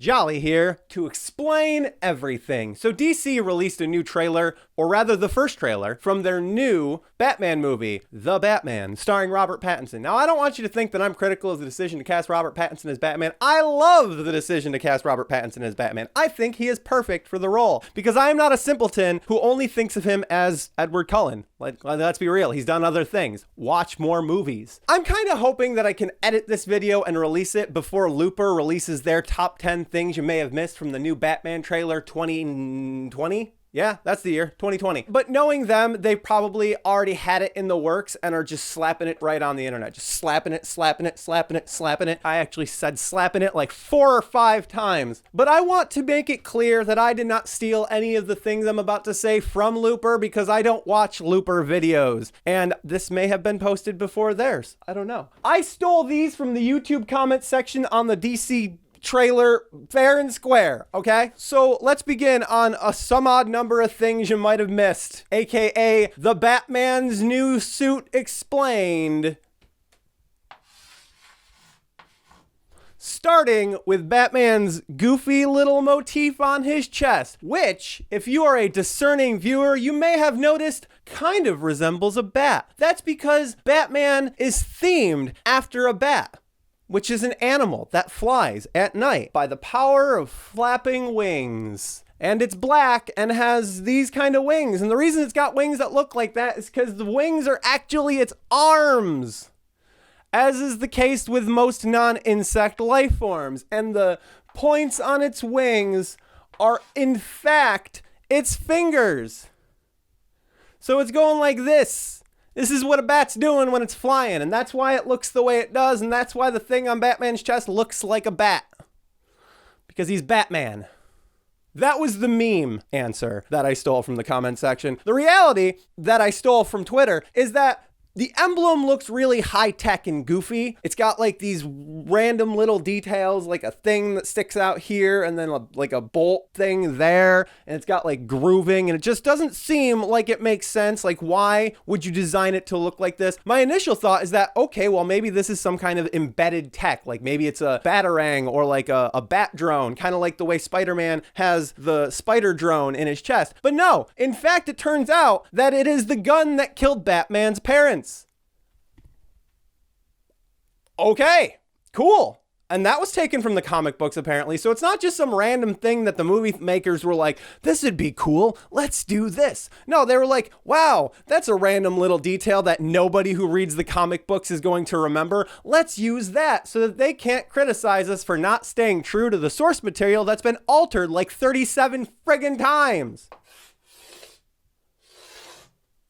Jolly here to explain everything. So DC released a new trailer, or rather the first trailer, from their new Batman movie, The Batman, starring Robert Pattinson. Now, I don't want you to think that I'm critical of the decision to cast Robert Pattinson as Batman. I love the decision to cast Robert Pattinson as Batman. I think he is perfect for the role, because I am not a simpleton who only thinks of him as Edward Cullen. Let's be real, he's done other things. Watch more movies. I'm kind of hoping that I can edit this video and release it before Looper releases their top 10 things you may have missed from the new Batman trailer 2020. Yeah, that's the year, 2020. But knowing them, they probably already had it in the works and are just slapping it right on the internet. Just slapping it, slapping it, slapping it, slapping it. I actually said slapping it like 4 or 5 times. But I want to make it clear that I did not steal any of the things I'm about to say from Looper, because I don't watch Looper videos. And this may have been posted before theirs. I don't know. I stole these from the YouTube comment section on the DC trailer fair and square, okay? So let's begin on some odd number of things you might have missed, aka the Batman's new suit explained. Starting with Batman's goofy little motif on his chest, which, if you are a discerning viewer, you may have noticed kind of resembles a bat. That's because Batman is themed after a bat, which is an animal that flies at night by the power of flapping wings. And it's black and has these kind of wings. And the reason it's got wings that look like that is because the wings are actually its arms, as is the case with most non-insect life forms. And the points on its wings are, in fact, its fingers. So it's going like this. This is what a bat's doing when it's flying, and that's why it looks the way it does, and that's why the thing on Batman's chest looks like a bat. Because he's Batman. That was the meme answer that I stole from the comment section. The reality that I stole from Twitter is that the emblem looks really high-tech and goofy. It's got like these random little details, like a thing that sticks out here and then like a bolt thing there. And it's got like grooving, and it just doesn't seem like it makes sense. Like, why would you design it to look like this? My initial thought is that, okay, well, maybe this is some kind of embedded tech. Like maybe it's a batarang or like a bat drone, kind of like the way Spider-Man has the spider drone in his chest. But no, in fact, it turns out that it is the gun that killed Batman's parents. Okay, cool. And that was taken from the comic books, apparently. So it's not just some random thing that the movie makers were like, this would be cool, let's do this. No, they were like, wow, that's a random little detail that nobody who reads the comic books is going to remember. Let's use that so that they can't criticize us for not staying true to the source material that's been altered like 37 friggin' times.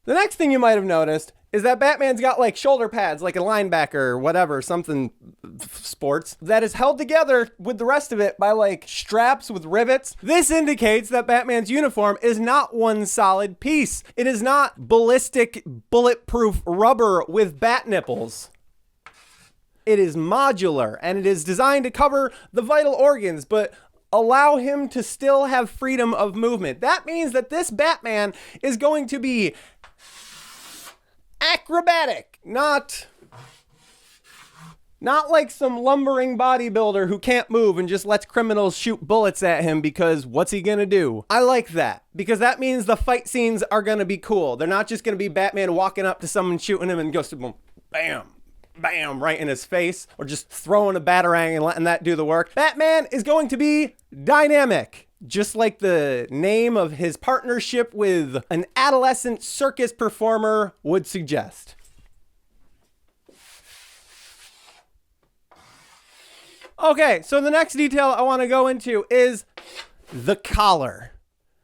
The next thing you might have noticed is that Batman's got like shoulder pads, like a linebacker or whatever, something sports, that is held together with the rest of it by like straps with rivets. This indicates that Batman's uniform is not one solid piece. It is not ballistic, bulletproof rubber with bat nipples. It is modular, and it is designed to cover the vital organs, but allow him to still have freedom of movement. That means that this Batman is going to be acrobatic, not like some lumbering bodybuilder who can't move and just lets criminals shoot bullets at him because what's he gonna do? I like that, because that means the fight scenes are gonna be cool. They're not just gonna be Batman walking up to someone, shooting him, and goes to boom, bam, bam, right in his face, or just throwing a batarang and letting that do the work. Batman is going to be dynamic, just like the name of his partnership with an adolescent circus performer would suggest. Okay, so the next detail I want to go into is the collar.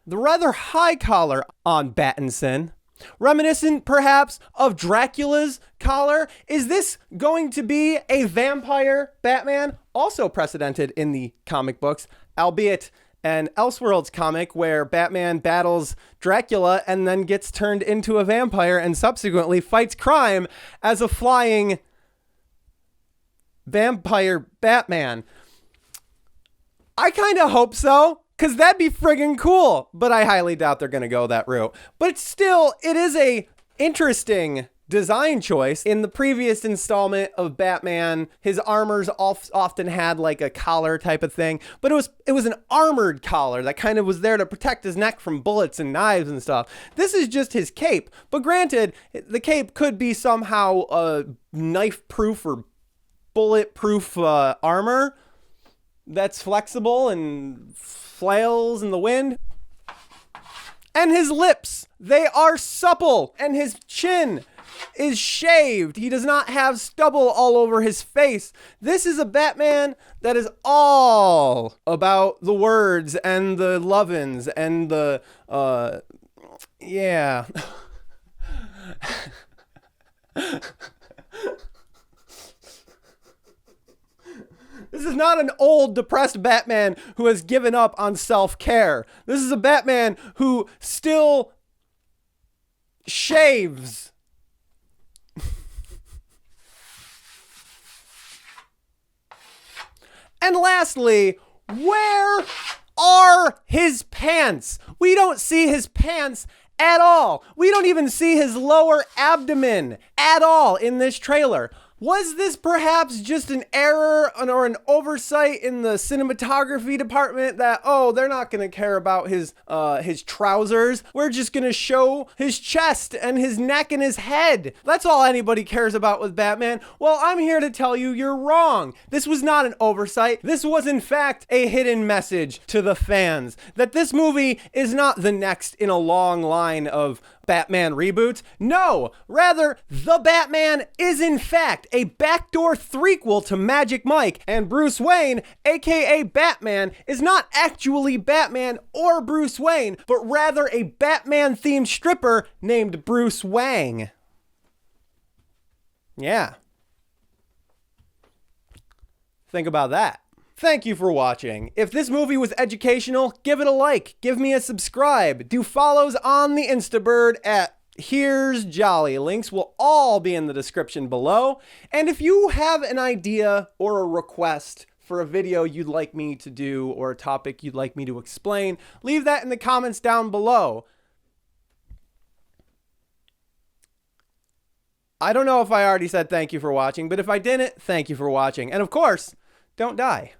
The rather high collar on Pattinson, reminiscent perhaps of Dracula's collar. Is this going to be a vampire Batman? Also precedented in the comic books, albeit an Elseworlds comic where Batman battles Dracula and then gets turned into a vampire and subsequently fights crime as a flying vampire Batman. I kind of hope so, because that'd be friggin' cool, but I highly doubt they're going to go that route. But still, it is a interesting design choice. In the previous installment of Batman, his armors often had like a collar type of thing, but it was an armored collar that kind of was there to protect his neck from bullets and knives and stuff. This is just his cape, but granted, the cape could be somehow knife-proof or bulletproof armor that's flexible and flails in the wind. And his lips, they are supple, and his chin is shaved. He does not have stubble all over his face. This is a Batman that is all about the words and the lovin's and the, yeah. This is not an old, depressed Batman who has given up on self-care. This is a Batman who still shaves. And lastly, where are his pants? We don't see his pants at all. We don't even see his lower abdomen at all in this trailer. Was this perhaps just an error or an oversight in the cinematography department that, oh, they're not going to care about his trousers. We're just going to show his chest and his neck and his head. That's all anybody cares about with Batman. Well, I'm here to tell you you're wrong. This was not an oversight. This was, in fact, a hidden message to the fans that this movie is not the next in a long line of Batman reboots. No, rather, The Batman is in fact a backdoor threequel to Magic Mike, and Bruce Wayne, aka Batman, is not actually Batman or Bruce Wayne, but rather a Batman-themed stripper named Bruce Wang. Yeah. Think about that. Thank you for watching. If this movie was educational, give it a like, give me a subscribe, do follows on the Instabird at Here's Jolly. Links will all be in the description below. And if you have an idea or a request for a video you'd like me to do or a topic you'd like me to explain, leave that in the comments down below. I don't know if I already said thank you for watching, but if I didn't, thank you for watching. And of course, don't die.